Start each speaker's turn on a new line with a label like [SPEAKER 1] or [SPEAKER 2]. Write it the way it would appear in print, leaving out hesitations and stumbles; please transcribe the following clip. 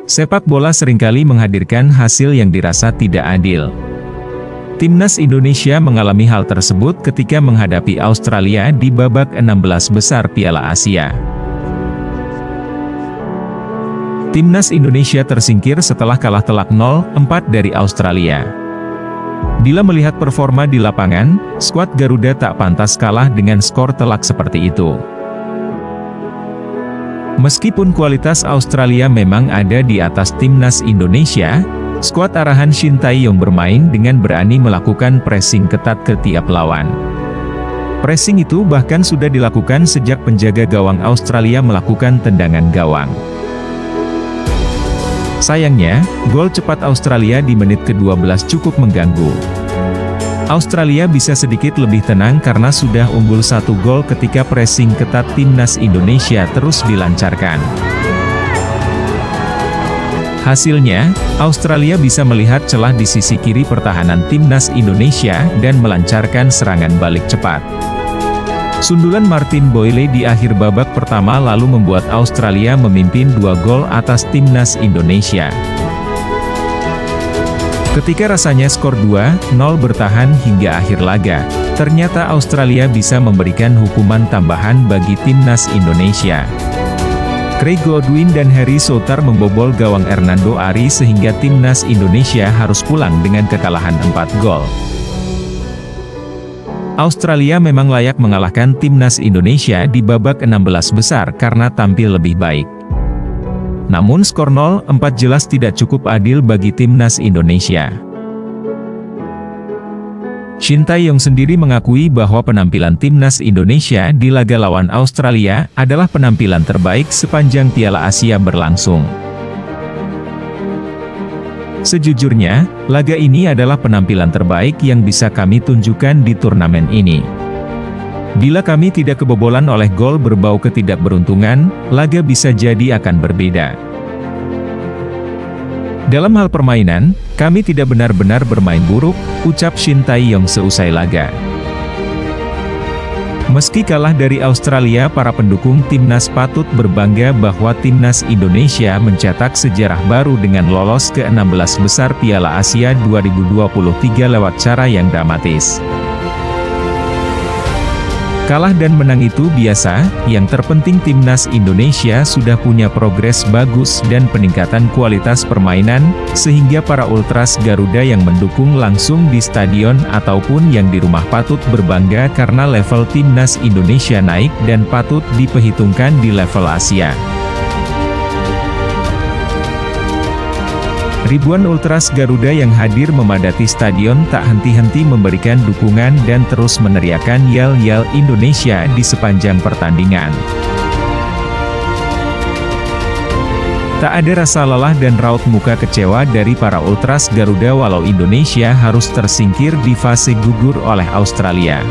[SPEAKER 1] Sepak bola seringkali menghadirkan hasil yang dirasa tidak adil. Timnas Indonesia mengalami hal tersebut ketika menghadapi Australia di babak 16 besar Piala Asia. Timnas Indonesia tersingkir setelah kalah telak 0-4 dari Australia. Bila melihat performa di lapangan, skuad Garuda tak pantas kalah dengan skor telak seperti itu. Meskipun kualitas Australia memang ada di atas Timnas Indonesia, skuad arahan Shin Tae-yong bermain dengan berani melakukan pressing ketat ke tiap lawan. Pressing itu bahkan sudah dilakukan sejak penjaga gawang Australia melakukan tendangan gawang. Sayangnya, gol cepat Australia di menit ke-12 cukup mengganggu. Australia bisa sedikit lebih tenang karena sudah unggul 1 gol ketika pressing ketat Timnas Indonesia terus dilancarkan. Hasilnya, Australia bisa melihat celah di sisi kiri pertahanan Timnas Indonesia dan melancarkan serangan balik cepat. Sundulan Martin Boyle di akhir babak pertama lalu membuat Australia memimpin 2 gol atas Timnas Indonesia. Ketika rasanya skor 2-0 bertahan hingga akhir laga, ternyata Australia bisa memberikan hukuman tambahan bagi Timnas Indonesia. Craig Godwin dan Harry Souttar membobol gawang Hernando Ari sehingga Timnas Indonesia harus pulang dengan kekalahan 4 gol. Australia memang layak mengalahkan Timnas Indonesia di babak 16 besar karena tampil lebih baik. Namun skor 0-4 jelas tidak cukup adil bagi Timnas Indonesia. Shin Tae-yong sendiri mengakui bahwa penampilan Timnas Indonesia di laga lawan Australia adalah penampilan terbaik sepanjang Piala Asia berlangsung. Sejujurnya, laga ini adalah penampilan terbaik yang bisa kami tunjukkan di turnamen ini. Bila kami tidak kebobolan oleh gol berbau ketidakberuntungan, laga bisa jadi akan berbeda. Dalam hal permainan, kami tidak benar-benar bermain buruk, ucap Shin Tae-yong seusai laga. Meski kalah dari Australia, para pendukung Timnas patut berbangga bahwa Timnas Indonesia mencetak sejarah baru dengan lolos ke 16 besar Piala Asia 2023 lewat cara yang dramatis. Kalah dan menang itu biasa, yang terpenting Timnas Indonesia sudah punya progres bagus dan peningkatan kualitas permainan, sehingga para ultras Garuda yang mendukung langsung di stadion ataupun yang di rumah patut berbangga karena level Timnas Indonesia naik dan patut diperhitungkan di level Asia. Ribuan ultras Garuda yang hadir memadati stadion tak henti-henti memberikan dukungan dan terus meneriakkan yel-yel Indonesia di sepanjang pertandingan. Tak ada rasa lelah dan raut muka kecewa dari para ultras Garuda walau Indonesia harus tersingkir di fase gugur oleh Australia.